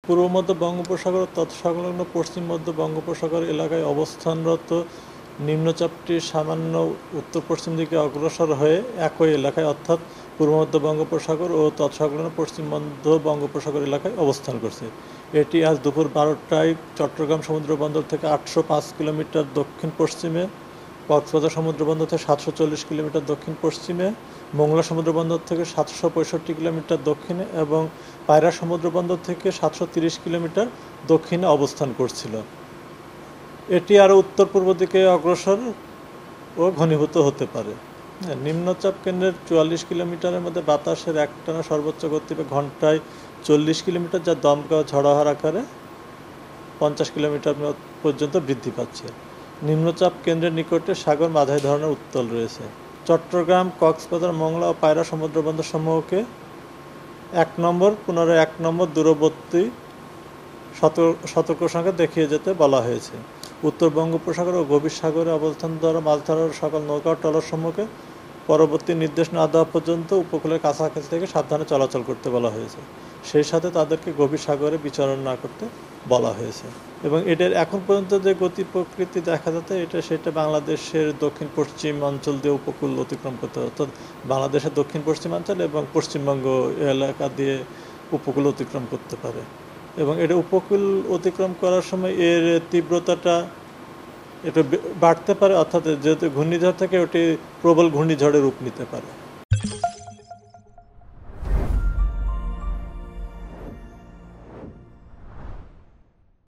পূর্ব মধ্য বঙ্গোপসাগর ও তৎসংলগ্ন পশ্চিম মধ্য বঙ্গোপসাগর এলাকায় অবস্থানরত নিম্নচাপটি সামান্য উত্তর পশ্চিম দিকে অগ্রসর হয়ে একই এলাকায় অর্থাৎ পূর্ব মধ্য বঙ্গোপসাগর ও তৎসংলগ্ন পশ্চিম মধ্য বঙ্গোপসাগর এলাকায় অবস্থান করছে। এটি আজ দুপুর 12টায় চট্টগ্রাম সমুদ্র বন্দর থেকে 805 কিলোমিটার দক্ষিণ পশ্চিমে, কক্সবাজার সমুদ্র বন্দর থেকে 740 কিলোমিটার দক্ষিণ পশ্চিমে, মোংলা সমুদ্র বন্দর থেকে 765 কিলোমিটার দক্ষিণে এবং পায়রা সমুদ্র বন্দর থেকে 730 কিলোমিটার দক্ষিণে অবস্থান করছিল। এটি আরও উত্তর পূর্ব দিকে অগ্রসর ও ঘনীভূত হতে পারে। নিম্নচাপ কেন্দ্রের 44 কিলোমিটারের মধ্যে বাতাসের একটানা সর্বোচ্চ গতিবেগ ঘন্টায় 40 কিলোমিটার, যা দমকা ঝড়ো হাওয়ার আকারে 50 কিলোমিটার পর্যন্ত বৃদ্ধি পাচ্ছে। নিম্নচাপ কেন্দ্রের নিকটে সাগর মাঝারি ধরনের উত্তাল রয়েছে। চট্টগ্রাম, কক্সবাজার, মোংলা ও পায়রা সমুদ্র বন্দর সমূহকে 1 নম্বর, পুনরায় 1 নম্বর দূরবর্তী সতর্ক সংখ্যা দেখিয়ে যেতে বলা হয়েছে। উত্তর বঙ্গোপসাগর ও গভীর সাগরে অবস্থান দ্বারা মাছ ধরার সকল নৌকা ও ট্রলারসমূহকে পরবর্তী নির্দেশ না দেওয়া পর্যন্ত উপকূলের কাছাকাছি থেকে সাবধানে চলাচল করতে বলা হয়েছে। সেই সাথে তাদেরকে গভীর সাগরে বিচরণ না করতে বলা হয়েছে। এবং এটার এখন পর্যন্ত যে গতি প্রকৃতি দেখা যাচ্ছে সেটা বাংলাদেশের দক্ষিণ পশ্চিম অঞ্চল দিয়ে উপকূল অতিক্রম করতে হবে, অর্থাৎ বাংলাদেশের দক্ষিণ পশ্চিমাঞ্চল এবং পশ্চিমবঙ্গ এলাকা দিয়ে উপকূল অতিক্রম করতে পারে। এবং এটা উপকূল অতিক্রম করার সময় এর তীব্রতাটা একটু বাড়তে পারে, অর্থাৎ যেহেতু ঘূর্ণিঝড় থেকে ওটি প্রবল ঘূর্ণিঝড়ের রূপ নিতে পারে।